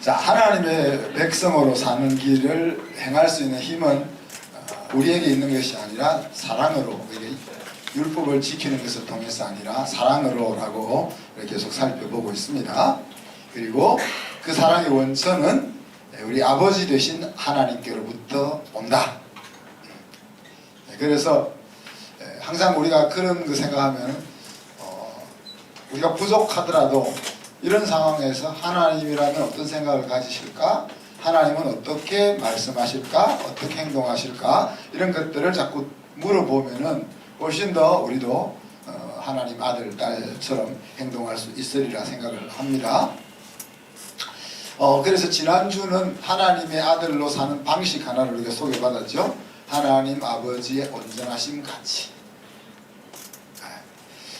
자, 하나님의 백성으로 사는 길을 행할 수 있는 힘은 우리에게 있는 것이 아니라 사랑으로, 율법을 지키는 것을 통해서 아니라 사랑으로라고 계속 살펴보고 있습니다. 그리고 그 사랑의 원천은 우리 아버지 되신 하나님께로부터 온다. 그래서 항상 우리가 그런 거 생각하면 우리가 부족하더라도 이런 상황에서 하나님이라면 어떤 생각을 가지실까? 하나님은 어떻게 말씀하실까? 어떻게 행동하실까? 이런 것들을 자꾸 물어보면은 훨씬 더 우리도 하나님 아들, 딸처럼 행동할 수 있으리라 생각을 합니다. 그래서 지난주는 하나님의 아들로 사는 방식 하나를 우리가 소개받았죠. 하나님 아버지의 온전하심 같이.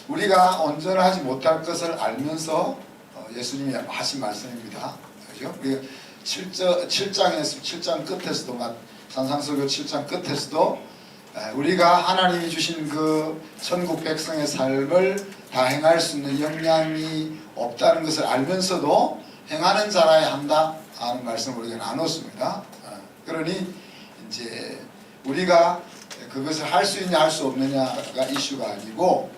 우리가 온전하지 못할 것을 알면서 예수님이 하신 말씀입니다. 그죠? 7장 끝에서도, 산상수교 7장 끝에서도 우리가 하나님이 주신 그 천국 백성의 삶을 다 행할 수 있는 역량이 없다는 것을 알면서도 행하는 자라야 한다 하는 말씀을 우리가 나눴습니다. 그러니 이제 우리가 그것을 할 수 있냐 할 수 없느냐가 이슈가 아니고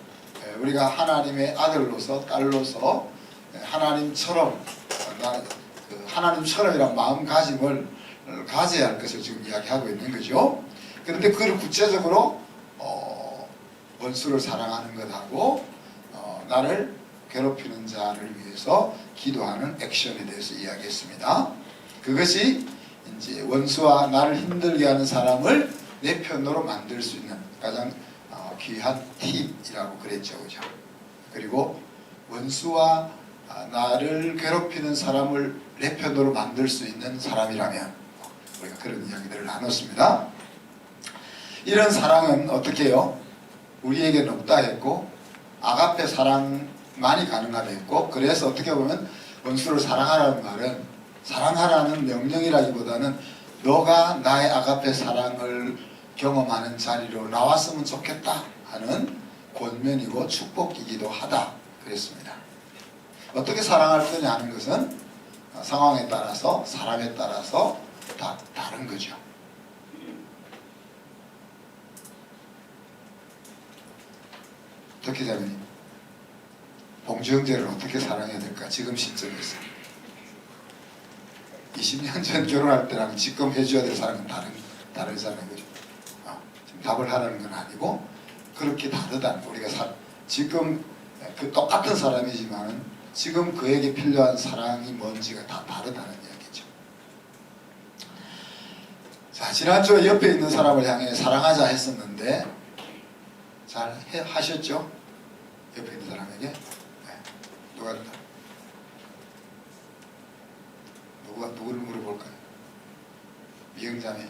우리가 하나님의 아들로서 딸로서 하나님처럼이란 마음가짐을 가져야 할 것을 지금 이야기하고 있는 거죠. 그런데 그걸 구체적으로 원수를 사랑하는 것하고 나를 괴롭히는 자를 위해서 기도하는 액션에 대해서 이야기했습니다. 그것이 이제 원수와 나를 힘들게 하는 사람을 내 편으로 만들 수 있는 가장 귀한 팁이라고 그랬죠. 그죠? 그리고 원수와 나를 괴롭히는 사람을 내 편으로 만들 수 있는 사람이라면 우리가 그런 이야기들을 나눴습니다. 이런 사랑은 어떻게 해요? 우리에게는 없다 했고 아가페 사랑만이 가능하다 했고, 그래서 어떻게 보면 원수를 사랑하라는 말은 사랑하라는 명령이라기보다는 너가 나의 아가페 사랑을 경험하는 자리로 나왔으면 좋겠다 하는 권면이고 축복이기도 하다 그랬습니다. 어떻게 사랑할 거냐 하는 것은 상황에 따라서, 사람에 따라서 다 다른 거죠. 어떻게 자매님, 봉주 형제를 어떻게 사랑해야 될까? 지금 시점에서 20년 전 결혼할 때랑 지금 해줘야 될 사랑은 다르잖아요. 그죠? 지금 답을 하라는 건 아니고 그렇게 다르다는, 우리가 지금 그 똑같은 사람이지만 지금 그에게 필요한 사랑이 뭔지가 다 다르다는 이야기죠. 자, 지난주에 옆에 있는 사람을 향해 사랑하자 했었는데 잘 하셨죠? 옆에 있는 사람에게? 네. 누구를 물어볼까요? 미영자매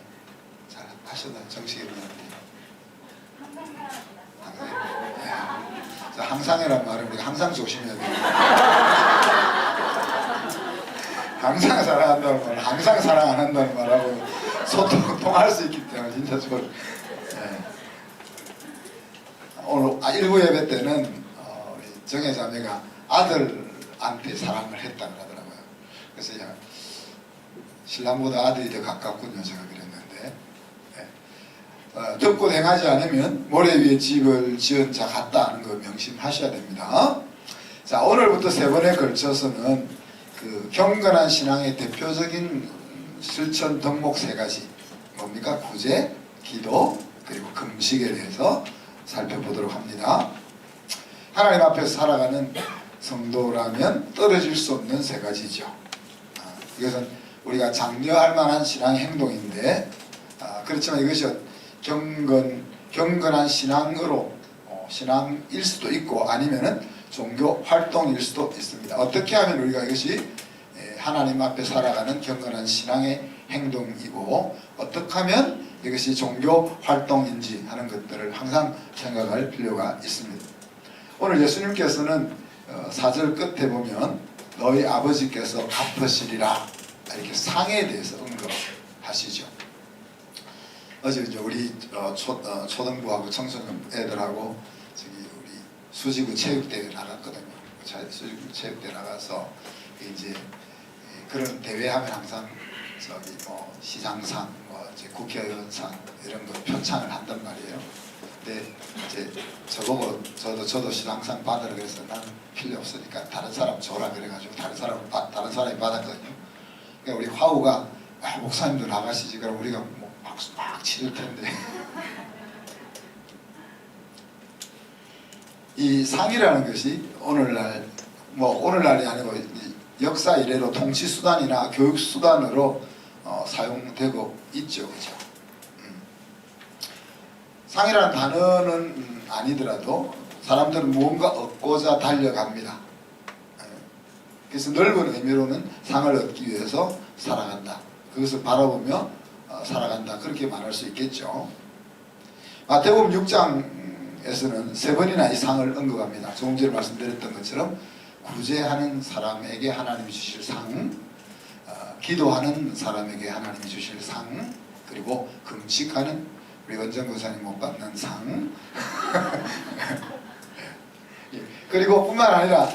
잘 하셨나요? 정식이 일어났는데 항상이란 말은 우리가 항상 조심해야 돼요. 항상 사랑한다는 말, 항상 사랑 안 한다는 말하고 소통할 수 있기 때문에 진짜 오늘 1부 예배 때는 우리 정혜 자매가 아들한테 사랑을 했다고 하더라고요. 그래서 신랑보다 아들이 더 가깝군요. 제가 그랬는데 듣고 행하지 않으면 모래 위에 집을 지은 자 같다는 거 명심하셔야 됩니다. 자, 오늘부터 3번에 걸쳐서는 그 경건한 신앙의 대표적인 실천 덕목 3가지 뭡니까? 구제, 기도, 그리고 금식에 대해서 살펴보도록 합니다. 하나님 앞에서 살아가는 성도라면 떨어질 수 없는 3가지죠. 이것은 우리가 장려할 만한 신앙의 행동인데 그렇지만 이것이 경건한 신앙으로 신앙일 수도 있고 아니면은 종교 활동일 수도 있습니다. 어떻게 하면 우리가 이것이 하나님 앞에 살아가는 경건한 신앙의 행동이고 어떻게 하면 이것이 종교 활동인지 하는 것들을 항상 생각할 필요가 있습니다. 오늘 예수님께서는 4절 끝에 보면 너희 아버지께서 갚으시리라 이렇게 상에 대해서 언급하시죠. 어제 이제 우리 초등부하고 청소년 애들하고 저기 우리 수지구 체육대회 나갔거든요. 수지구 체육대회 나가서 이제 그런 대회하면 항상 저기 뭐 시장상, 뭐 이제 국회의원상 이런 거 표창을 한단 말이에요. 근데 이제 저보고 저도 시장상 받으라 그래서 나는 필요 없으니까 다른 사람 줘라 그래가지고 다른 사람이 받았거든요. 그러니까 우리 화우가 목사님도 나가시지 그럼 우리가 뭐 박수 막 치를 텐데. 이 상이라는 것이 오늘날이 아니고 역사 이래로 통치 수단이나 교육 수단으로 사용되고 있죠, 그렇죠? 상이라는 단어는 아니더라도 사람들은 무언가 얻고자 달려갑니다. 그래서 넓은 의미로는 상을 얻기 위해서 살아간다. 그것을 바라보며 살아간다. 그렇게 말할 수 있겠죠. 마태복음 6장에서는 3번이나 이 상을 언급합니다. 조금 전에 말씀드렸던 것처럼 구제하는 사람에게 하나님이 주실 상, 기도하는 사람에게 하나님이 주실 상, 그리고 금식하는 우리 원정 교사님 못 받는 상. 그리고 뿐만 아니라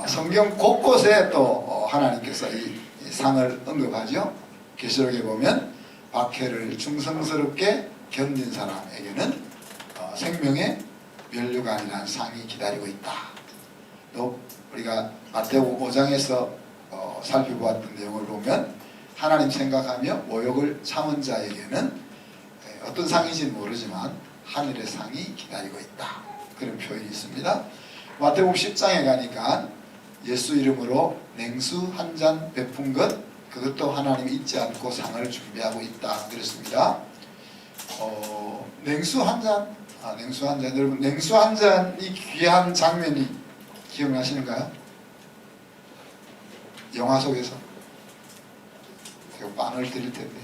성경 곳곳에 또 하나님께서 이 상을 언급하죠. 계시록에 보면 박해를 충성스럽게 견딘 사람에게는 생명의 면류관이라는 상이 기다리고 있다. 또 우리가 마태복음 5장에서 살펴보았던 내용을 보면 하나님 생각하며 모욕을 참은 자에게는 어떤 상인지는 모르지만 하늘의 상이 기다리고 있다. 그런 표현이 있습니다. 마태복음 10장에 가니까 예수 이름으로 냉수 한 잔 베푼 것, 그것도 하나님이 잊지 않고 상을 준비하고 있다. 그랬습니다. 냉수 한 잔, 냉수 한 잔, 여러분 냉수 한 잔이 귀한 장면이 기억나시는가요? 영화 속에서 빵을 드릴 텐데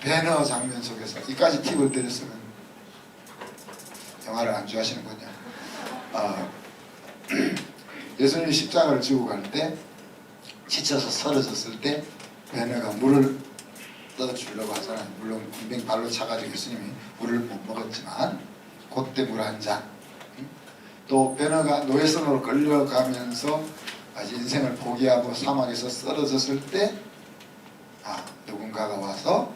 배너 장면 속에서 이까지 팁을 드렸으면 영화를 안 좋아하시는군요. 예수님이 십자가를 지고 갈 때 지쳐서 쓰러졌을 때 배너가 물을 떠주려고 하잖아요. 물론 빙빙 발로 차가지고 예수님이 물을 못 먹었지만 그때 물 한 잔. 또 베너가 노예선으로 끌려가면서 인생을 포기하고 사막에서 쓰러졌을 때 누군가가 와서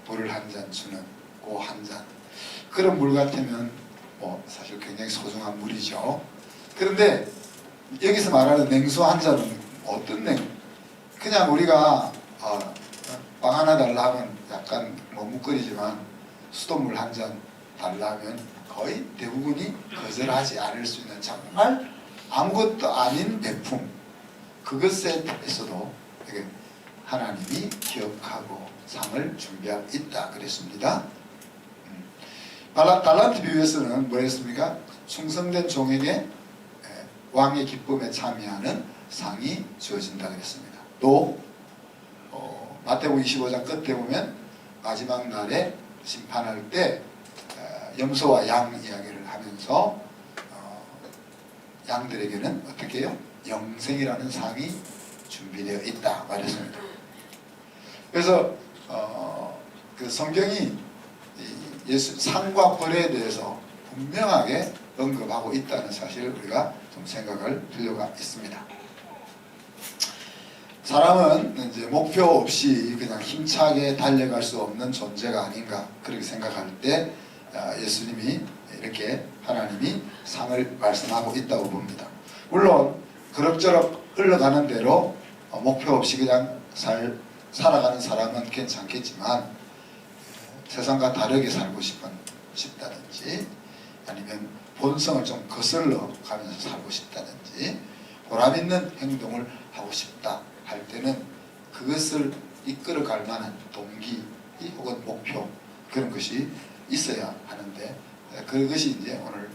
물을 한 잔 주는 그 한 잔, 그런 물 같으면 뭐 사실 굉장히 소중한 물이죠. 그런데 여기서 말하는 냉수 한 잔은 어떤 그냥 우리가 빵 하나 달라 하면 약간 머뭇거리지만 수돗물 한 잔 달라 하면 거의 대부분이 거절하지 않을 수 있는 정말 아무것도 아닌 베품, 그것에서도 하나님이 기억하고 상을 준비하고 있다 그랬습니다. 달란트 비유에서는 뭐였습니까? 충성된 종에게 왕의 기쁨에 참여하는 상이 주어진다 그랬습니다. 또 마태복음 25장 끝에 보면 마지막 날에 심판할 때 염소와 양 이야기를 하면서 양들에게는 어떻게 해요? 영생이라는 상이 준비되어 있다 말했습니다. 그래서 그 성경이 예수 상과 벌에 대해서 분명하게 언급하고 있다는 사실을 우리가 좀 생각할 필요가 있습니다. 사람은 이제 목표 없이 그냥 힘차게 달려갈 수 없는 존재가 아닌가 그렇게 생각할 때 예수님이 이렇게 하나님이 상을 말씀하고 있다고 봅니다. 물론 그럭저럭 흘러가는 대로 목표 없이 그냥 살아가는 사람은 괜찮겠지만 세상과 다르게 살고 싶다든지 아니면 본성을 좀 거슬러 가면서 살고 싶다든지 보람 있는 행동을 하고 싶다 할 때는 그것을 이끌어갈 만한 동기 혹은 목표, 그런 것이 있어야 하는데 그것이 이제 오늘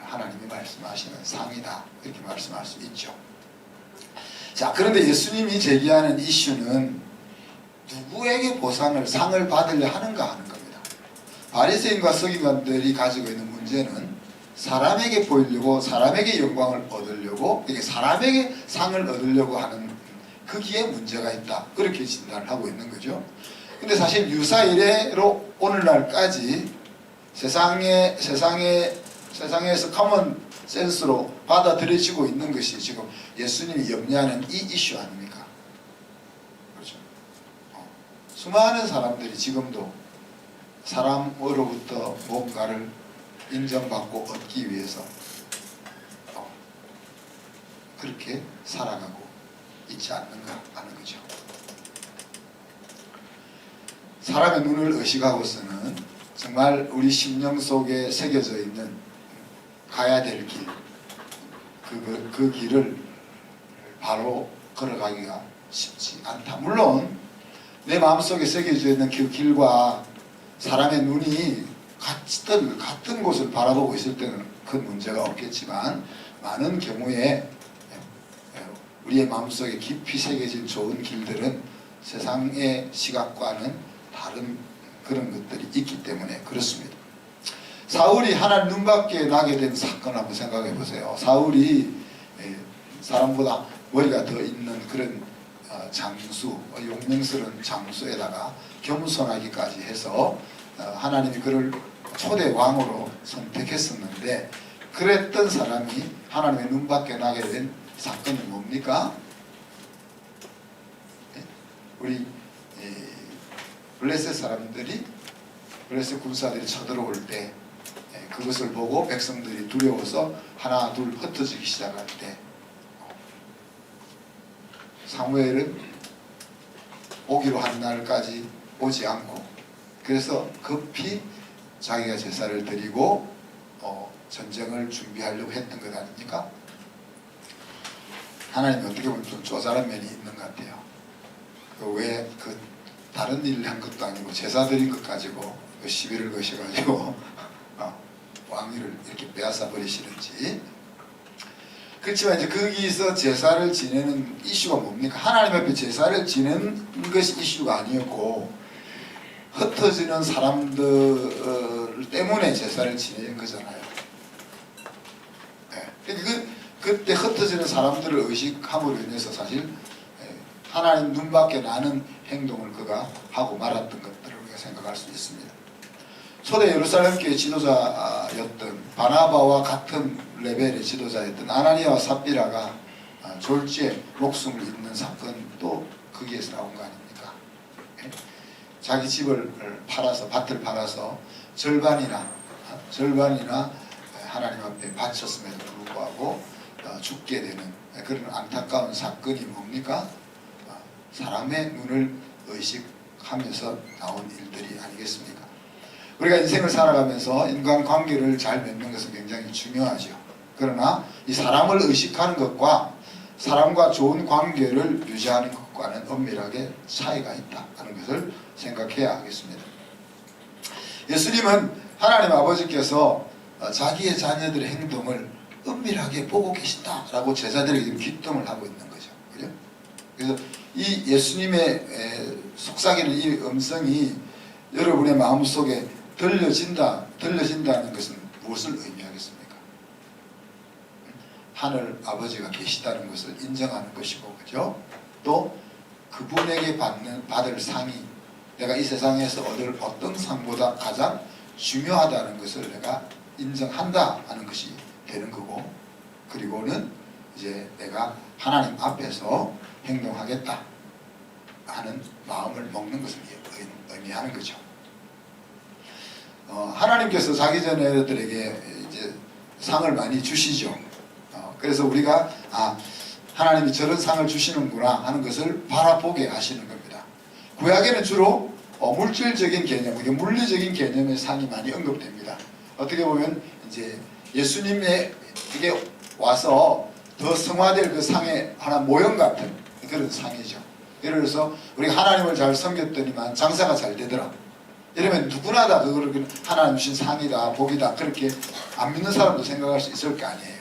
하나님이 말씀하시는 상이다 이렇게 말씀할 수 있죠. 자, 그런데 예수님이 제기하는 이슈는 누구에게 상을 받으려 하는가 하는 겁니다. 바리새인과 서기관들이 가지고 있는 문제는 사람에게 보이려고, 사람에게 영광을 얻으려고, 이게 사람에게 상을 얻으려고 하는 거기에 문제가 있다, 그렇게 진단을 하고 있는 거죠. 근데 사실 유사 이래로 오늘날까지 세상에서 커먼 센스로 받아들여지고 있는 것이 지금 예수님이 염려하는 이 이슈 아닙니까? 수많은 사람들이 지금도 사람으로부터 뭔가를 인정받고 얻기 위해서 그렇게 살아가고 있지 않는가 하는 거죠. 사람의 눈을 의식하고서는 정말 우리 심령 속에 새겨져 있는 가야 될 길, 그 길을 바로 걸어가기가 쉽지 않다. 물론 내 마음속에 새겨져 있는 그 길과 사람의 눈이 같은 곳을 바라보고 있을 때는 큰 문제가 없겠지만, 많은 경우에 우리의 마음속에 깊이 새겨진 좋은 길들은 세상의 시각과는 다른 그런 것들이 있기 때문에 그렇습니다. 사울이 하나님 눈밖에 나게 된 사건 한번 생각해 보세요. 사울이 사람보다 머리가 더 있는 그런 장수, 용맹스러운 장수에다가 겸손하기까지 해서 하나님이 그를 초대 왕으로 선택했었는데, 그랬던 사람이 하나님의 눈밖에 나게 된 사건이 뭡니까? 우리 블레셋 사람들이, 블레셋 군사들이 쳐들어올 때 그것을 보고 백성들이 두려워서 하나 둘 흩어지기 시작할 때 사무엘은 오기로 한 날까지 오지 않고, 그래서 급히 자기가 제사를 드리고 전쟁을 준비하려고 했던 것 아닙니까? 하나님이 어떻게 보면 좀 쪼잔한 면이 있는 것 같아요. 왜 다른 일을 한 것도 아니고 제사 드린 것 가지고 시비를 거셔가지고 왕위를 이렇게 빼앗아 버리시는지. 그렇지만 이제 거기서 제사를 지내는 이슈가 뭡니까? 하나님 앞에 제사를 지내는 것이 이슈가 아니었고, 흩어지는 사람들 때문에 제사를 지내는 거잖아요. 그러니까 그때 흩어지는 사람들을 의식함으로 인해서 사실 하나님 눈밖에 나는 행동을 그가 하고 말았던 것들을 우리가 생각할 수 있습니다. 초대 예루살렘교회 지도자였던 바나바와 같은 레벨의 지도자였던 아나니아와 삽비라가 졸지에 목숨을 잃는 사건도 거기에서 나온 거 아닙니까? 자기 집을 팔아서, 밭을 팔아서 절반이나 하나님 앞에 바쳤음에도 불구하고 죽게 되는 그런 안타까운 사건이 뭡니까? 사람의 눈을 의식하면서 나온 일들이 아니겠습니까? 우리가 인생을 살아가면서 인간관계를 잘 맺는 것은 굉장히 중요하죠. 그러나 이 사람을 의식하는 것과 사람과 좋은 관계를 유지하는 것과는 엄밀하게 차이가 있다는 것을 생각해야 하겠습니다. 예수님은 하나님 아버지께서 자기의 자녀들의 행동을 은밀하게 보고 계신다라고 제자들에게 귀뜸을 하고 있는 거죠. 그죠? 그래서 이 예수님의 속삭이는 이 음성이 여러분의 마음속에 들려진다는 것은 무엇을 의미하겠습니까? 하늘 아버지가 계시다는 것을 인정하는 것이고, 그죠? 또 그분에게 받을 상이 내가 이 세상에서 얻을 어떤 상보다 가장 중요하다는 것을 내가 인정한다 하는 것이 되는 거고, 그리고는 이제 내가 하나님 앞에서 행동하겠다 하는 마음을 먹는 것을 의미하는 거죠. 하나님께서 자기 자녀들에게 이제 상을 많이 주시죠. 그래서 우리가 하나님이 저런 상을 주시는구나 하는 것을 바라보게 하시는 겁니다. 구약에는 주로 물질적인 개념, 물리적인 개념의 상이 많이 언급됩니다. 어떻게 보면 이제 예수님에게 와서 더 성화될 그 상의 하나 모형 같은 그런 상이죠. 예를 들어서 우리가 하나님을 잘 섬겼더니만 장사가 잘 되더라. 이러면 누구나 다 그걸 하나님 주신 상이다, 복이다, 그렇게 안 믿는 사람도 생각할 수 있을 거 아니에요.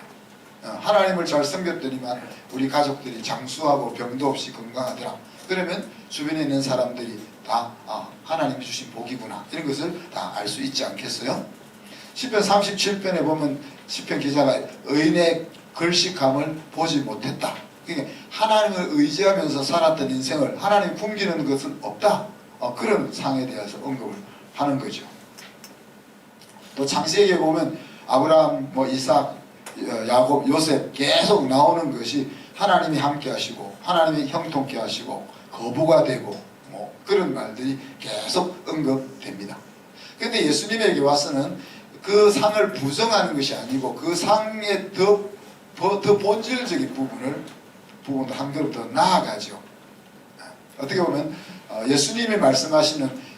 하나님을 잘 섬겼더니만 우리 가족들이 장수하고 병도 없이 건강하더라. 그러면 주변에 있는 사람들이 다 하나님이 주신 복이구나, 이런 것을 다 알 수 있지 않겠어요? 시편 37편에 보면 시편 기자가 의인의 글식함을 보지 못했다. 그러니까 하나님을 의지하면서 살았던 인생을 하나님 풍기는 것은 없다. 그런 상에 대해서 언급을 하는 거죠. 또 창세기에 보면 아브라함, 이삭, 야곱, 요셉 계속 나오는 것이 하나님이 함께 하시고 하나님이 형통케 하시고 거부가 되고 그런 말들이 계속 언급됩니다. 그런데 예수님에게 와서는 그 상을 부정하는 것이 아니고 그 상의 더 본질적인 부분도 한 걸음 더 나아가죠. 어떻게 보면 예수님이 말씀하시는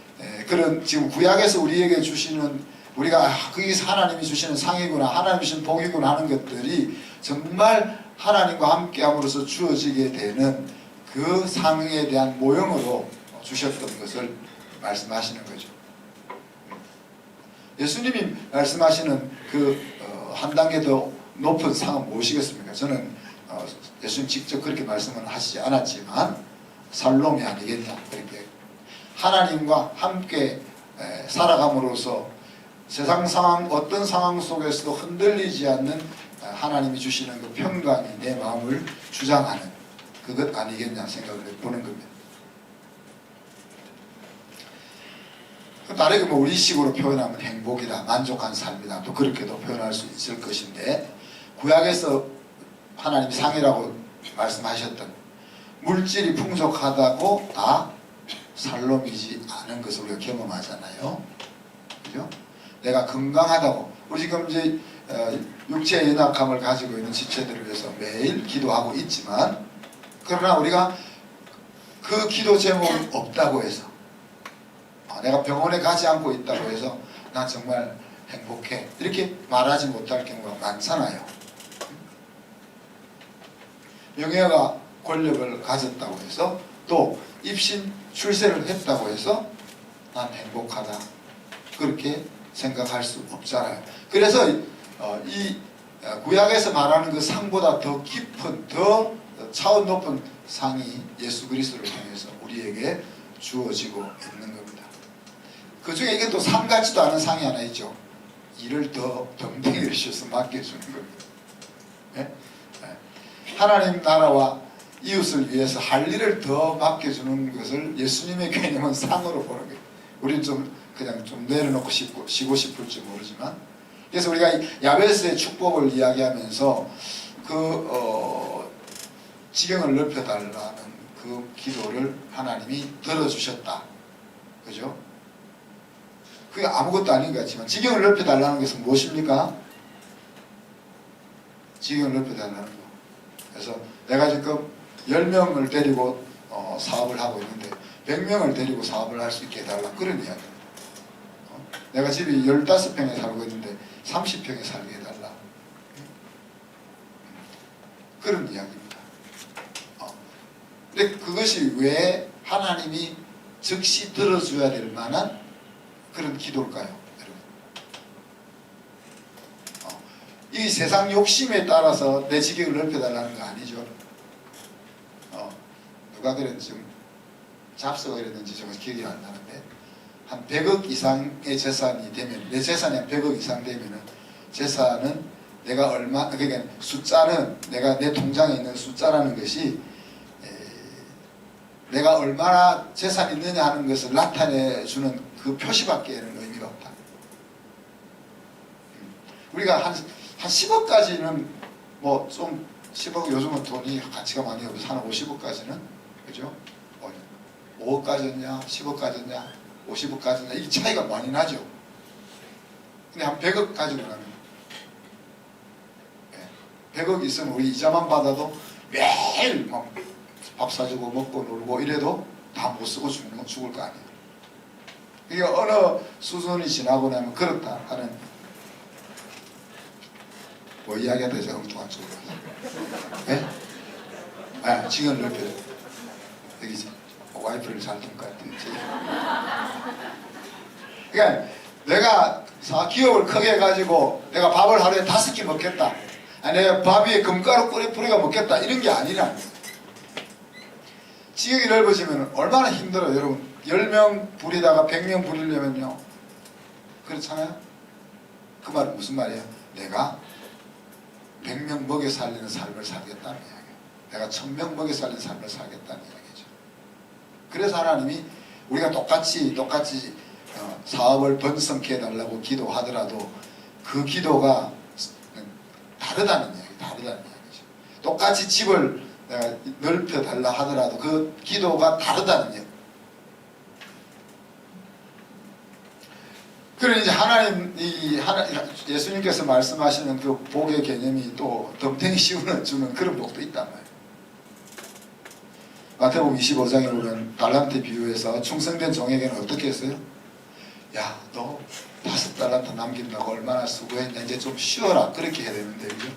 그런 지금 구약에서 우리에게 주시는 우리가 그게 하나님이 주시는 상이구나, 하나님이 주시는 복이구나 하는 것들이 정말 하나님과 함께함으로써 주어지게 되는 그 상에 대한 모형으로 주셨던 것을 말씀하시는 거죠. 예수님이 말씀하시는 그 한 단계 더 높은 상은 무엇이겠습니까? 저는 예수님 직접 그렇게 말씀은 하시지 않았지만 살롬이 아니겠냐, 그렇게 하나님과 함께 살아감으로써 세상 상황 어떤 상황 속에서도 흔들리지 않는 하나님이 주시는 그 평강이 내 마음을 주장하는 그것 아니겠냐 생각을 해보는 겁니다. 다르게 뭐 우리식으로 표현하면 행복이다, 만족한 삶이다, 또 그렇게도 표현할 수 있을 것인데, 구약에서 하나님 상이라고 말씀하셨던 물질이 풍족하다고 다 살롬이지 않은 것을 우리가 경험하잖아요. 그죠? 내가 건강하다고, 우리 지금 이제 육체의 연약함을 가지고 있는 지체들을 위해서 매일 기도하고 있지만, 그러나 우리가 그 기도 제목이 없다고 해서, 내가 병원에 가지 않고 있다고 해서 난 정말 행복해, 이렇게 말하지 못할 경우가 많잖아요. 명예가 권력을 가졌다고 해서, 또 입신 출세를 했다고 해서 난 행복하다, 그렇게 생각할 수 없잖아요. 그래서 이 구약에서 말하는 그 상보다 더 깊은, 더 차원 높은 상이 예수 그리스도를 통해서 우리에게 주어지고 있는 겁니다. 그 중에 이게 또 상 같지도 않은 상이 하나 있죠. 일을 더 덤탱이를 씌워서 맡겨주는 겁니다. 네? 하나님 나라와 이웃을 위해서 할 일을 더 맡겨주는 것을 예수님의 개념은 상으로 보는 거예요. 우리는 좀 그냥 좀 내려놓고 쉬고 싶을지 모르지만, 그래서 우리가 야베스의 축복을 이야기하면서 지경을 넓혀달라는 그 기도를 하나님이 들어주셨다. 그죠? 그게 아무것도 아닌 것 같지만, 지경을 넓혀달라는 것은 무엇입니까? 지경을 넓혀달라는 거. 그래서 내가 지금 10명을 데리고 사업을 하고 있는데 100명을 데리고 사업을 할 수 있게 해달라, 그런 이야기입니다. 내가 집이 15평에 살고 있는데 30평에 살게 해달라, 그런 이야기입니다. 근데 그것이 왜 하나님이 즉시 들어줘야 될 만한 그런 기도일까요, 여러분? 이 세상 욕심에 따라서 내 지경을 넓혀달라는 거 아니죠. 누가 그랬는지 좀 잡서가 그랬는지 정말 기억이 안 나는데, 한 100억 이상의 재산이 되면, 내 재산이 한 100억 이상 되면은, 재산은 내가 얼마, 그러니까 숫자는 내가 내 통장에 있는 숫자라는 것이 내가 얼마나 재산이 있느냐 하는 것을 나타내주는 그 표시밖에는 의미가 없다. 우리가 한 10억까지는 뭐 좀 10억, 요즘은 돈이 가치가 많이 없어서 한 50억까지는, 그죠? 5억까지냐 10억까지냐 50억까지냐 이 차이가 많이 나죠. 근데 한 100억 가지고 나면 100억 있으면 우리 이자만 받아도 매일 막 밥 사주고 먹고 놀고 이래도 다 못 쓰고 죽을 거 아니에요. 이게 어느 수준이 지나고 나면 그렇다 하는 뭐 이야기하다 제가 엉뚱한 쪽으로 가서 지금 넓혀요. 여기 와이프를 잘 둔 것 같아요. 그러니까 내가 기업을 크게 해가지고 내가 밥을 하루에 5끼 먹겠다, 내가 밥 위에 금가루 뿌리가 먹겠다, 이런 게 아니라, 지역이 넓어지면 얼마나 힘들어요, 여러분. 10명 부리다가 100명 부리려면요, 그렇잖아요. 그 말은 무슨 말이에요? 내가 100명 먹여 살리는 삶을 살겠다는 이야기예요. 내가 1000명 먹여 살리는 삶을 살겠다는 이야기죠. 그래서 하나님이 우리가 똑같이 사업을 번성케 해달라고 기도하더라도 그 기도가 다르다는 이야기죠. 똑같이 집을 내가 넓혀달라 하더라도 그 기도가 다르다는 얘기. 그러니 이제 하나님, 예수님께서 말씀하시는 그 복의 개념이 또 덤탱이 씌워주는 그런 복도 있단 말이에요. 마태복음 25장에 보면 달란트 비유에서 충성된 종에게는 어떻게 했어요? 야, 너 5달란트 남긴다고 얼마나 수고했냐, 이제 좀 쉬어라, 그렇게 해야 되는데, 그죠?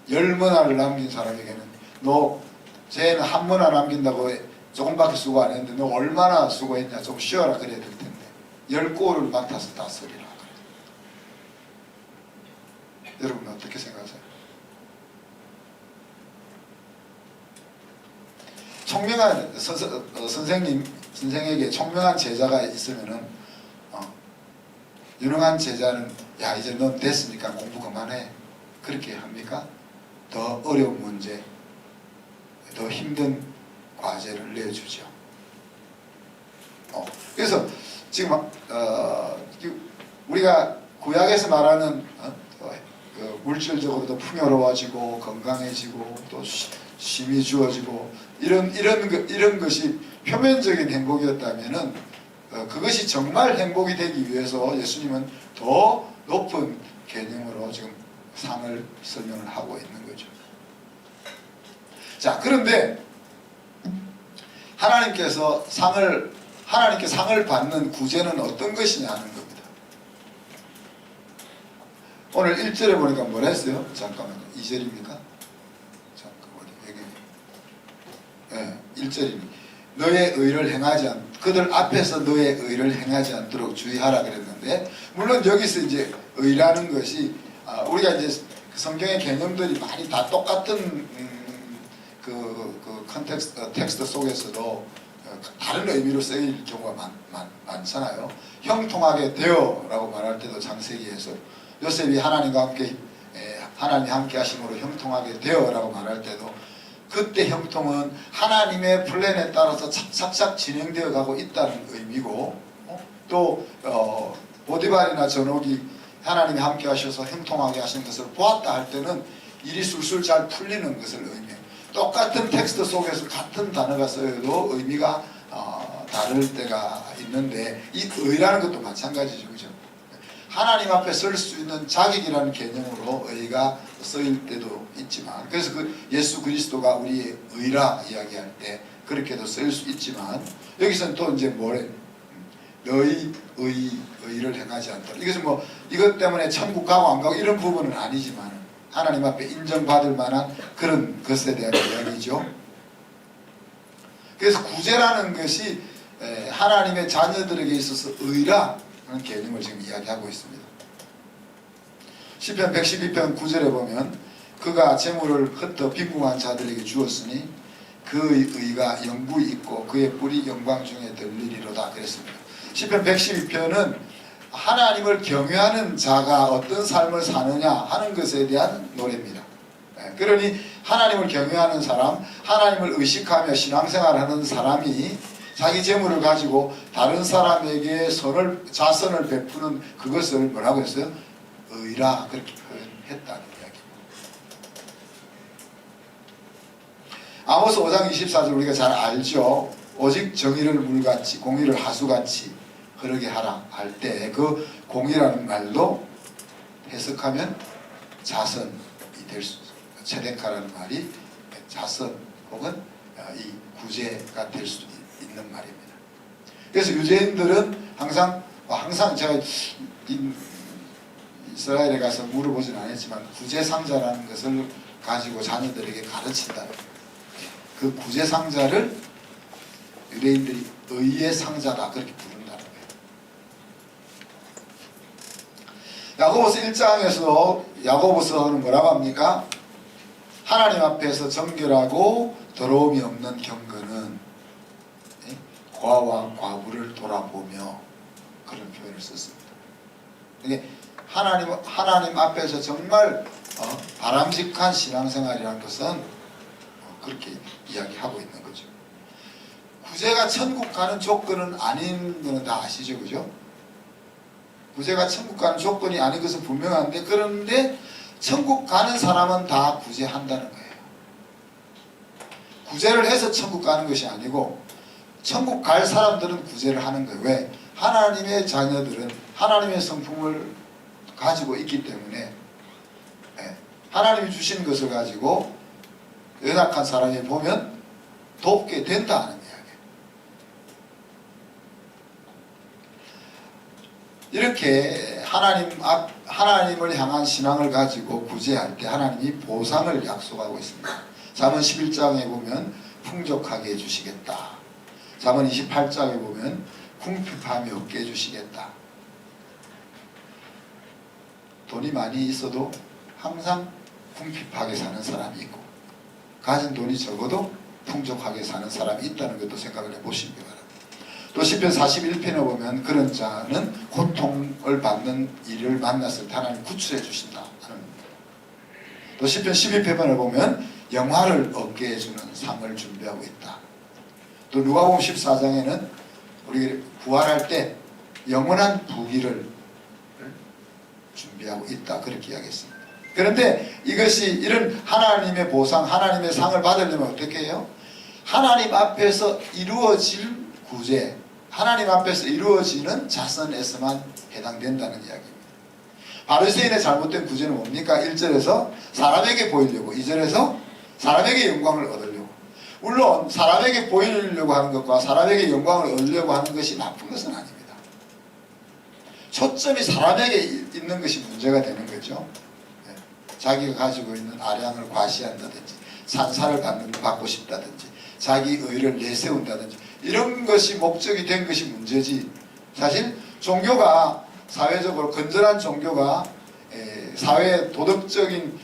10문화를 남긴 사람에게는 너 쟤는 1문화 남긴다고 조금밖에 수고 안 했는데 너 얼마나 수고했냐, 좀 쉬어라, 그래야 될 텐데 10골을 맡아서 다스리라 그래. 여러분 어떻게 생각하세요? 총명한 선생에게 총명한 제자가 있으면은 유능한 제자는 야, 이제 넌 됐으니까 공부 그만해, 그렇게 합니까? 더 어려운 문제, 더 힘든 과제를 내주죠. 그래서 지금 우리가 구약에서 말하는 그 물질적으로도 풍요로워지고 건강해지고 또 쉼이 주어지고 이런 것이 표면적인 행복이었다면은 그것이 정말 행복이 되기 위해서 예수님은 더 높은 개념으로 지금 상을 설명을 하고 있는 거죠. 자, 그런데 하나님께 상을 받는 구제는 어떤 것이냐는 겁니다. 오늘 1절에 보니까 뭐라 했어요? 잠깐만요. 2절입니까? 잠깐만요. 여기 1절입니다. 너의 의를 행하지 그들 앞에서 너의 의를 행하지 않도록 주의하라 그랬는데, 물론 여기서 이제 의라는 것이 우리가 이제 성경의 개념들이 많이 다 똑같은 텍스트 속에서도 다른 의미로 쓰일 경우가 많잖아요. 형통하게 되어 라고 말할 때도 창세기에서 요셉이 하나님이 함께 하심으로 형통하게 되어 라고 말할 때도 그때 형통은 하나님의 플랜에 따라서 착착 진행되어 가고 있다는 의미고, 또 보디발이나 전옥이 하나님이 함께 하셔서 형통하게 하시는 것을 보았다 할 때는 일이 술술 잘 풀리는 것을 의미해요. 똑같은 텍스트 속에서 같은 단어가 쓰여도 의미가 다를 때가 있는데, 이 의라는 것도 마찬가지죠. 그죠? 하나님 앞에 설 수 있는 자격이라는 개념으로 의가 쓰일 때도 있지만, 그래서 그 예수 그리스도가 우리의 의라 이야기할 때 그렇게도 쓰일 수 있지만, 여기서는 또 이제 뭐래? 너희 의를 행하지 않도록. 이것은 뭐 이것 때문에 천국 가고 안 가고 이런 부분은 아니지만 하나님 앞에 인정받을 만한 그런 것에 대한 이야기죠. 그래서 구제라는 것이 하나님의 자녀들에게 있어서 의라는 개념을 지금 이야기하고 있습니다. 시편 112편 9절에 보면 그가 재물을 흩어 빈궁한 자들에게 주었으니 그의 의가 영구히 있고 그의 뿔이 영광 중에 들리리로다 그랬습니다. 시편 112편은 하나님을 경외하는 자가 어떤 삶을 사느냐 하는 것에 대한 노래입니다. 그러니 하나님을 경외하는 사람, 하나님을 의식하며 신앙생활하는 사람이 자기 재물을 가지고 다른 사람에게 자선을 베푸는 그것을 뭐라고 했어요? 의라, 그렇게 표현했다는 이야기입니다. 아모스 5장 24절 우리가 잘 알죠. 오직 정의를 물같이 공의를 하수같이 그러게 하라 할 때 그 공의라는 말도 해석하면 자선이 될 수 있어요. 체데카라는 말이 자선 혹은 이 구제가 될 수 있는 말입니다. 그래서 유대인들은 항상 제가 이스라엘에 가서 물어보진 않았지만 구제상자라는 것을 가지고 자녀들에게 가르친다. 그 구제상자를 유대인들이 의의 상자다 그렇게 부른다는 거예요. 야고보서 1장에서 야고보서는 뭐라고 합니까? 하나님 앞에서 정결하고 더러움이 없는 경건은 고아와 과부를 돌아보며 그런 표현을 썼습니다. 이게 하나님 앞에서 정말 바람직한 신앙생활이라는 것은 그렇게 이야기하고 있는 거죠. 구제가 천국 가는 조건은 아닌 거는 다 아시죠, 그죠? 구제가 천국 가는 조건이 아닌 것은 분명한데, 그런데 천국 가는 사람은 다 구제한다는 거예요. 구제를 해서 천국 가는 것이 아니고 천국 갈 사람들은 구제를 하는 거예요. 왜? 하나님의 자녀들은 하나님의 성품을 가지고 있기 때문에 하나님이 주신 것을 가지고 연약한 사람이 보면 돕게 된다는 이야기예요. 이렇게 하나님을 향한 신앙을 가지고 구제할 때 하나님이 보상을 약속하고 있습니다. 잠언 11장에 보면 풍족하게 해주시겠다. 잠언 28장에 보면 궁핍함이 없게 해주시겠다. 돈이 많이 있어도 항상 궁핍하게 사는 사람이 있고 가진 돈이 적어도 풍족하게 사는 사람이 있다는 것도 생각을 해보시기 바랍니다. 또 시편 41편에 보면 그런 자는 고통을 받는 일을 만났을 때 하나님 구출해 주신다 하는, 또 시편 12편을 보면 영화를 얻게 해주는 상을 준비하고 있다. 또 누가복음 14장에는 우리 부활할 때 영원한 부귀를 준비하고 있다 그렇게 이야기했습니다. 그런데 이것이 이런 하나님의 보상, 하나님의 상을 받으려면 어떻게 해요? 하나님 앞에서 이루어질 구제, 하나님 앞에서 이루어지는 자선에서만 해당된다는 이야기입니다. 바리새인의 잘못된 구제는 뭡니까? 1절에서 사람에게 보이려고, 2절에서 사람에게 영광을 얻으려고. 물론 사람에게 보이려고 하는 것과 사람에게 영광을 얻으려고 하는 것이 나쁜 것은 아닙니다. 초점이 사람에게 있는 것이 문제가 되는 거죠. 자기가 가지고 있는 아량을 과시한다든지 산사를 받고 싶다든지 자기 의를 내세운다든지 이런 것이 목적이 된 것이 문제지, 사실 종교가 사회적으로 건전한 종교가 사회의 도덕적인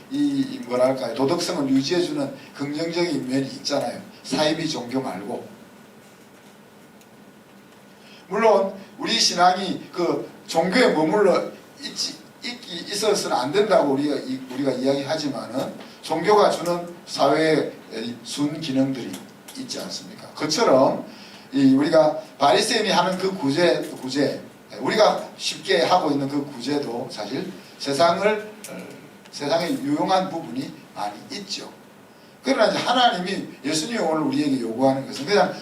뭐랄까요, 도덕성을 유지해주는 긍정적인 면이 있잖아요. 사이비 종교 말고. 물론 우리 신앙이 그 종교에 머물러 있어서는 안 된다고 우리가 이야기하지만은 종교가 주는 사회의 순 기능들이 있지 않습니까? 그처럼 우리가 바리새인이 하는 그 구제 우리가 쉽게 하고 있는 그 구제도 사실 세상에 유용한 부분이 많이 있죠. 그러나 이제 하나님이, 예수님이 오늘 우리에게 요구하는 것은 그냥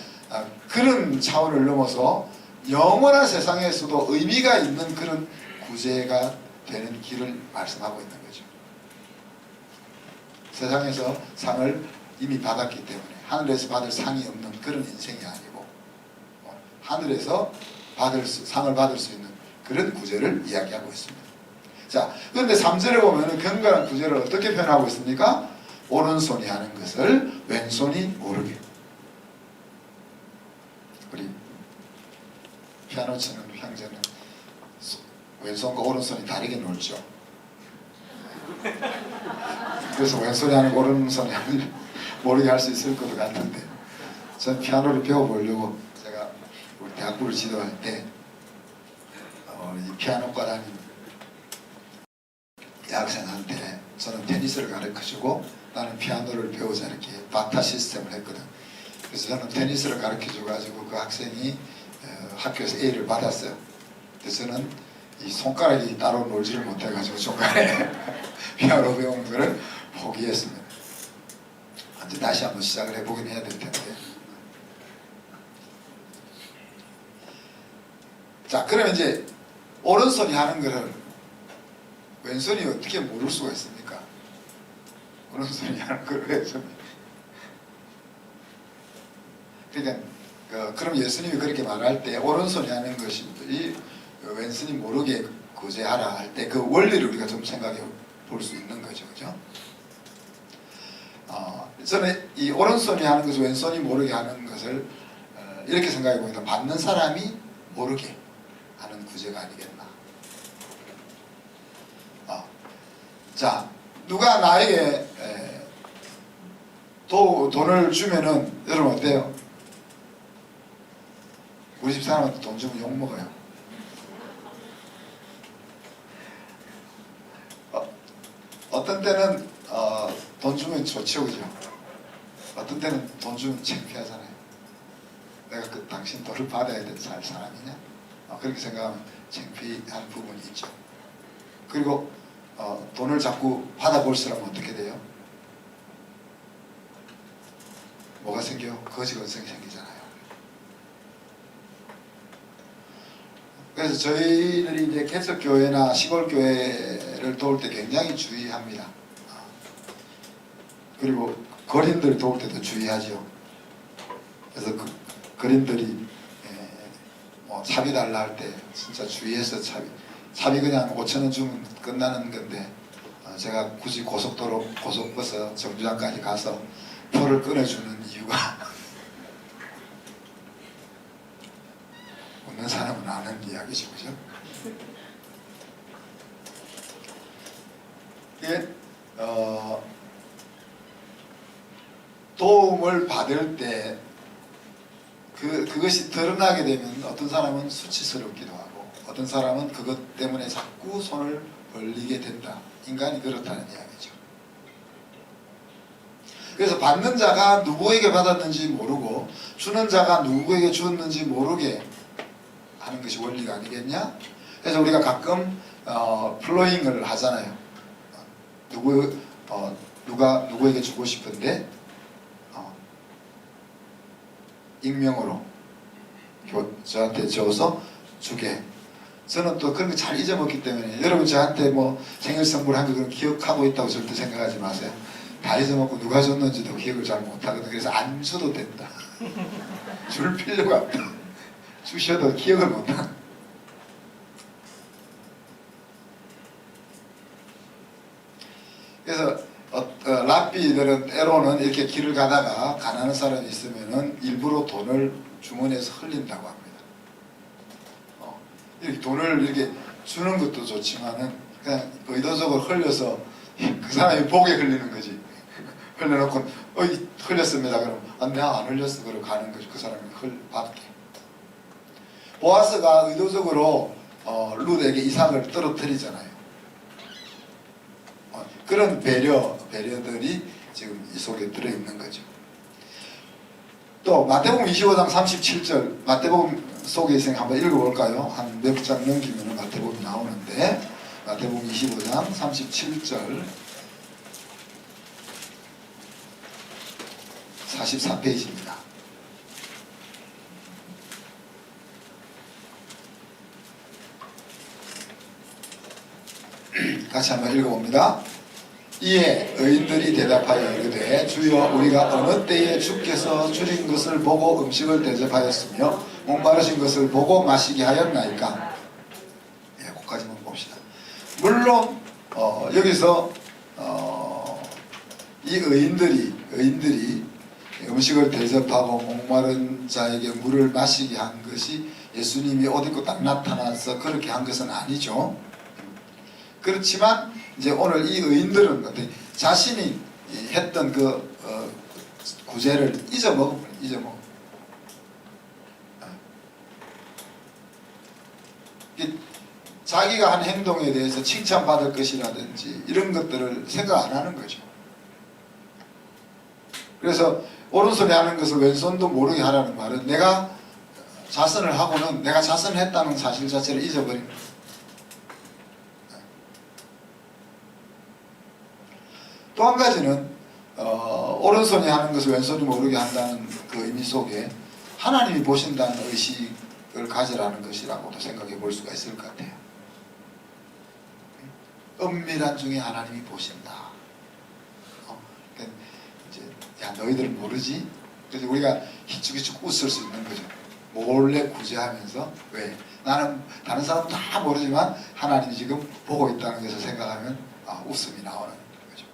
그런 차원을 넘어서 영원한 세상에서도 의미가 있는 그런 구제가 되는 길을 말씀하고 있는 거죠. 세상에서 상을 이미 받았기 때문에 하늘에서 받을 상이 없는 그런 인생이 아니고 하늘에서 상을 받을 수 있는 그런 구제를 이야기하고 있습니다. 자, 그런데 3절에 보면 경건한 구제를 어떻게 표현하고 있습니까? 오른손이 하는 것을 왼손이 모르게. 우리 피아노 치는 형제는 왼손과 오른손이 다르게 놀죠. 그래서 왼손이 하는 거 오른손이 하는 걸 모르게 할 수 있을 것 같은데, 전 피아노를 배워보려고 제가 우리 대학부를 지도할 때 이 피아노과 다니는 여학생한테 저는 테니스를 가르쳐주고 나는 피아노를 배우자 이렇게 바타 시스템을 했거든. 그래서 저는 테니스를 가르쳐줘가지고 그 학생이 학교에서 A를 받았어요. 그래서 저는 이 손가락이 따로 놀지를 못해가지고 중간에 피아노 배우는 거를 포기했습니다. 이제 다시 한번 시작을 해보긴 해야 될 텐데. 자, 그러면 이제 오른손이 하는 거를 왼손이 어떻게 모를 수가 있습니까? 오른손이 하는 걸 왼손이. 그러니까 그럼 예수님이 그렇게 말할 때 오른손이 하는 것이 왼손이 모르게 구제하라 할 때 그 원리를 우리가 좀 생각해 볼 수 있는 거죠. 그죠? 저는 이 오른손이 하는 것을 왼손이 모르게 하는 것을 이렇게 생각해 봅니다. 받는 사람이 모르게 하는 구제가 아니겠나. 자, 누가 나에게 돈을 주면은 여러분 어때요? 우리 집 사람한테 돈 주면 욕먹어요. 어떤 때는 돈 주면 좋죠, 그죠? 어떤 때는 돈 주면 창피하잖아요. 내가 당신 돈을 받아야 될 사람이냐? 그렇게 생각하면 창피한 부분이 있죠. 그리고 돈을 자꾸 받아볼 사람은 어떻게 돼요? 뭐가 생겨요? 거지건성이 생기잖아요. 그래서 저희들이 이제 개척교회나 시골교회를 도울 때 굉장히 주의합니다. 그리고 거린들 도울 때도 주의하죠. 그래서 그 거린들이 뭐 차비 달라 할 때 진짜 주의해서 차비 그냥 5,000원 주면 끝나는 건데 제가 굳이 고속버스 정류장까지 가서 표를 끊어주는 이유가 웃는 사람은 아는 이야기죠, 그죠? 이게 도움을 받을 때 그것이 드러나게 되면 어떤 사람은 수치스럽기도 하고 어떤 사람은 그것 때문에 자꾸 손을 벌리게 된다. 인간이 그렇다는 이야기죠. 그래서 받는 자가 누구에게 받았는지 모르고 주는 자가 누구에게 주었는지 모르게 하는 것이 원리가 아니겠냐? 그래서 우리가 가끔 플로잉을 하잖아요. 누가 누구에게 주고 싶은데 익명으로 저한테 줘서 주게. 저는 또 그런 거 잘 잊어먹기 때문에 여러분 저한테 뭐 생일 선물한 거 기억하고 있다고 절대 생각하지 마세요. 다 잊어먹고 누가 줬는지도 기억을 잘 못하거든요. 그래서 안 줘도 된다. 줄 필요가 없다. 주셔도 기억을 못한다. 그래서 랍비들은 때로는 이렇게 길을 가다가 가난한 사람이 있으면은 일부러 돈을 주머니에서 흘린다고 합니다. 이렇게 돈을 이렇게 주는 것도 좋지만은 그냥 의도적으로 흘려서 그 사람이 보게 흘리는 거지. 흘려놓고 흘렸습니다. 그럼 내가 안 흘렸어. 그러고 가는 거지. 그 사람이 받게. 보아스가 의도적으로 룻에게 이삭을 떨어뜨리잖아요. 그런 배려들이 지금 이 속에 들어있는 거죠. 또 마태복음 25장 37절 마태복음 속에 있으니까 한번 읽어볼까요? 한 몇 장 넘기면 마태복음이 나오는데 마태복음 25장 37절 44페이지입니다. 같이 한번 읽어봅니다. 이에 의인들이 대답하여 이르되 주여 우리가 어느 때에 주께서 줄인 것을 보고 음식을 대접하였으며 목마르신 것을 보고 마시게 하였나이까. 거기까지만 봅시다. 물론 여기서 이 의인들이 음식을 대접하고 목마른 자에게 물을 마시게 한 것이 예수님이 옷 입고 딱 나타나서 그렇게 한 것은 아니죠. 그렇지만 이제 오늘 이 의인들은 자신이 했던 그 구제를 잊어먹어. 자기가 한 행동에 대해서 칭찬받을 것이라든지 이런 것들을 생각 안 하는 거죠. 그래서 오른손에 하는 것을 왼손도 모르게 하라는 말은 내가 자선을 하고는 내가 자선을 했다는 사실 자체를 잊어버린 거예요. 또 한 가지는 오른손이 하는 것을 왼손이 모르게 한다는 그 의미 속에 하나님이 보신다는 의식을 가지라는 것이라고도 생각해 볼 수가 있을 것 같아요. 은밀한 중에 하나님이 보신다. 이제 야 너희들은 모르지? 그래서 우리가 희죽희죽 웃을 수 있는 거죠. 몰래 구제하면서 왜? 나는 다른 사람은 다 모르지만 하나님이 지금 보고 있다는 것을 생각하면 웃음이 나오는 거죠.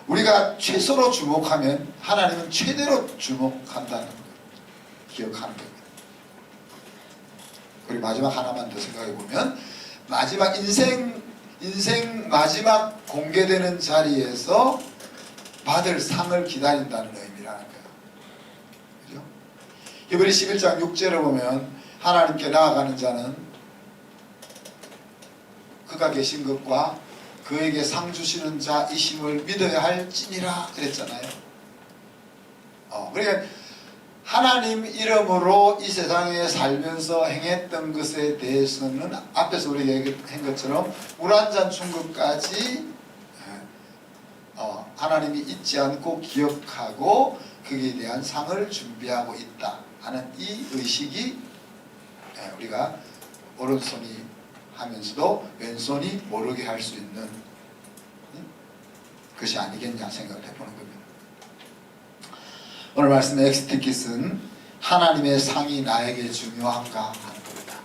우리가 최소로 주목하면 하나님은 최대로 주목한다는 걸 기억하는 겁니다. 그리고 마지막 하나만 더 생각해 보면 마지막 인생 마지막 공개되는 자리에서 받을 상을 기다린다는 의미라는 거예요. 그죠? 히브리 11장 6절에 보면 하나님께 나아가는 자는 그가 계신 것과 그에게 상 주시는 자이심을 믿어야 할지니라 그랬잖아요. 그러니까 하나님 이름으로 이 세상에 살면서 행했던 것에 대해서는 앞에서 우리가 얘기한 것처럼 물 한 잔 준 것까지 하나님이 잊지 않고 기억하고 거기에 대한 상을 준비하고 있다 하는 이 의식이 우리가 오른손이 하면서도 왼손이 모르게 할 수 있는 것이 아니겠냐 생각을 해보는 겁니다. 오늘 말씀의 엑스티킷은 하나님의 상이 나에게 중요한가 하는 겁니다.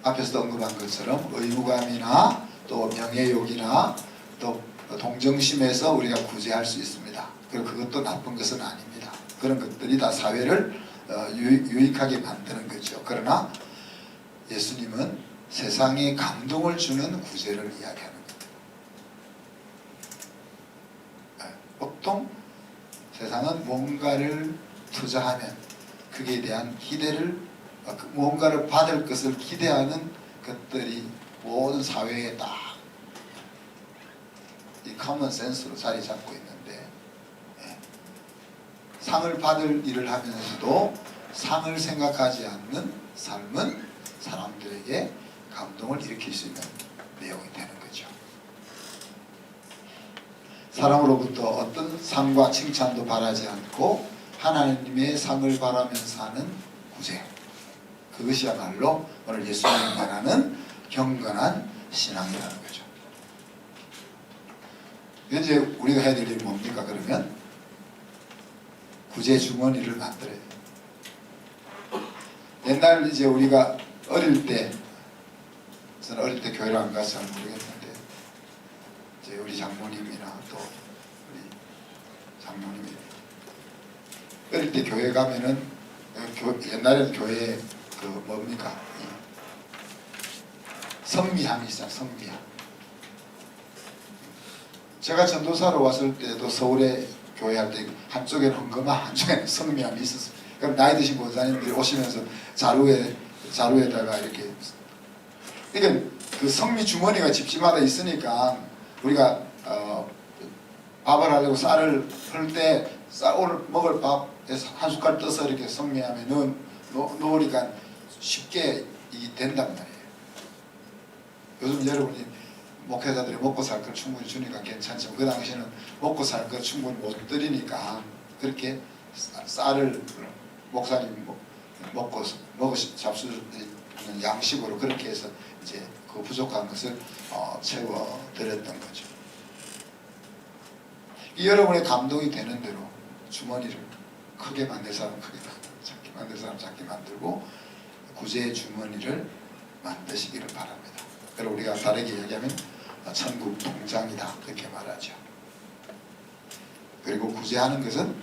앞에서도 언급한 것처럼 의무감이나 또 명예욕이나 또 동정심에서 우리가 구제할 수 있습니다. 그리고 그것도 나쁜 것은 아닙니다. 그런 것들이 다 사회를 유익하게 만드는 거죠. 그러나 예수님은 세상에 감동을 주는 구제를 이야기하는 겁니다. 보통 세상은 뭔가를 투자하면 그에 대한 기대를, 뭔가를 받을 것을 기대하는 것들이 모든 사회에 딱 이 커먼 센스로 자리 잡고 있는데, 상을 받을 일을 하면서도 상을 생각하지 않는 삶은 사람들에게 감동을 일으킬 수 있는 내용이 되는 거죠. 사람으로부터 어떤 상과 칭찬도 바라지 않고 하나님의 상을 바라면서 하는 구제, 그것이야말로 오늘 예수님이 말하는 경건한 신앙이라는 거죠. 이제 우리가 해야 될 일이 뭡니까? 그러면 구제 주머니를 만들어야 돼요. 옛날 이제 우리가 어릴 때, 저는 어릴 때 교회를 안 가서 잘 모르겠는데, 이제 우리 장모님이나 또 우리 장모님이 어릴 때 교회 가면은 옛날에는 교회에 그 뭡니까? 성미함이 있어요. 성미함. 제가 전도사로 왔을 때도 서울에 교회 할 때 한쪽에는 헌금함, 한쪽에는 성미함이 있었어요. 그럼 나이 드신 권사님들이 오시면서 자루에다가 이렇게, 그러니까 그 성미 주머니가 집집마다 있으니까 우리가 밥을 하려고 쌀을 헐 때 오늘 먹을 밥에서 한 숟갈 떠서 이렇게 성미함에 넣으니까 쉽게 이 된단 말이에요. 요즘 여러분이 목회자들이 먹고 살 걸 충분히 주니까 괜찮지만 그 당시에는 먹고 살 걸 충분히 못 드리니까 그렇게 쌀을 목사님 잡수는 양식으로 그렇게 해서 이제 그 부족한 것을 채워 드렸던 거죠. 여러분의 감동이 되는 대로 주머니를 크게 만들 사람 크게 만들고 작게 만들 사람 작게 만들고 구제의 주머니를 만드시기를 바랍니다. 그리고 우리가 다르게 얘기하면 천국 통장이다 그렇게 말하죠. 그리고 구제하는 것은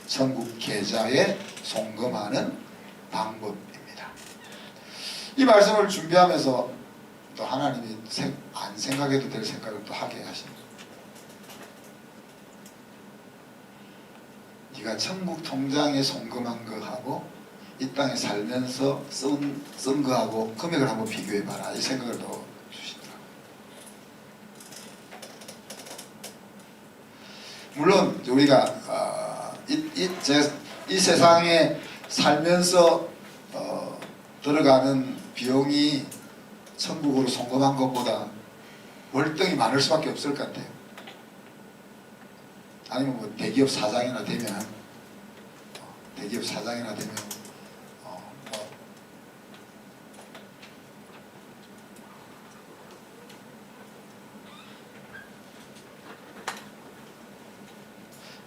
천국 계좌에 송금하는 방법입니다. 이 말씀을 준비하면서 또 하나님이 안 생각해도 될 생각을 또 하게 하십니다. 네가 천국 통장에 송금한 거하고 이 땅에 살면서 쓴 거하고 금액을 한번 비교해봐라 이 생각을 또 주시더라고요. 물론 우리가 이 세상에 살면서 들어가는 비용이 천국으로 송금한 것보다 월등히 많을 수밖에 없을 것 같아요. 아니면 뭐 대기업 사장이나 되면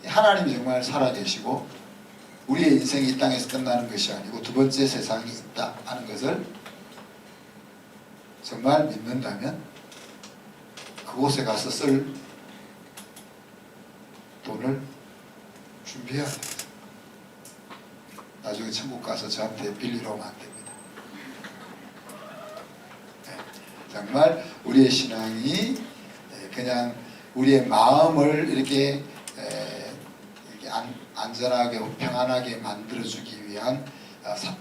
하나님이 정말 살아계시고 우리의 인생이 이 땅에서 끝나는 것이 아니고 두 번째 세상이 있다 하는 것을 정말 믿는다면 그곳에 가서 쓸 돈을 준비해야 됩니다. 나중에 천국 가서 저한테 빌리러 오면 안 됩니다. 정말 우리의 신앙이 그냥 우리의 마음을 이렇게 안전하게 평안하게 만들어주기 위한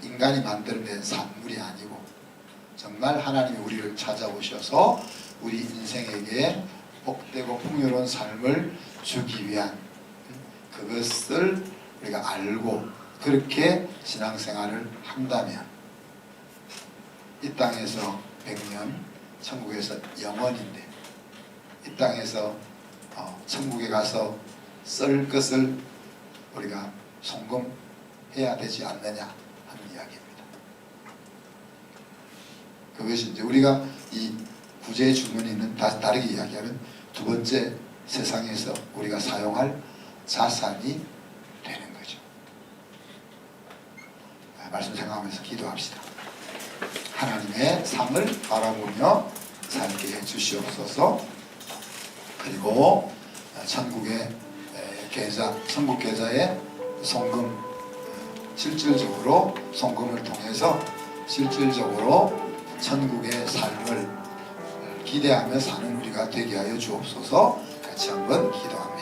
인간이 만들어낸 산물이 아니고 정말 하나님이 우리를 찾아오셔서 우리 인생에게 복되고 풍요로운 삶을 주기 위한 그것을 우리가 알고 그렇게 신앙생활을 한다면 이 땅에서 100년, 천국에서 영원인데 이 땅에서 천국에 가서 쓸 것을 우리가 송금해야 되지 않느냐 하는 이야기입니다. 그것이 이제 우리가 이 구제 주머니는 다르게 이야기하면 두 번째 세상에서 우리가 사용할 자산이 되는 거죠. 말씀 생각하면서 기도합시다. 하나님의 상을 바라보며 살게 해주시옵소서. 그리고 천국의 계좌, 천국 계좌에 송금, 실질적으로 송금을 통해서 실질적으로 천국의 삶을 기대하며 사는 우리가 되게 하여 주옵소서. 같이 한번 기도합니다.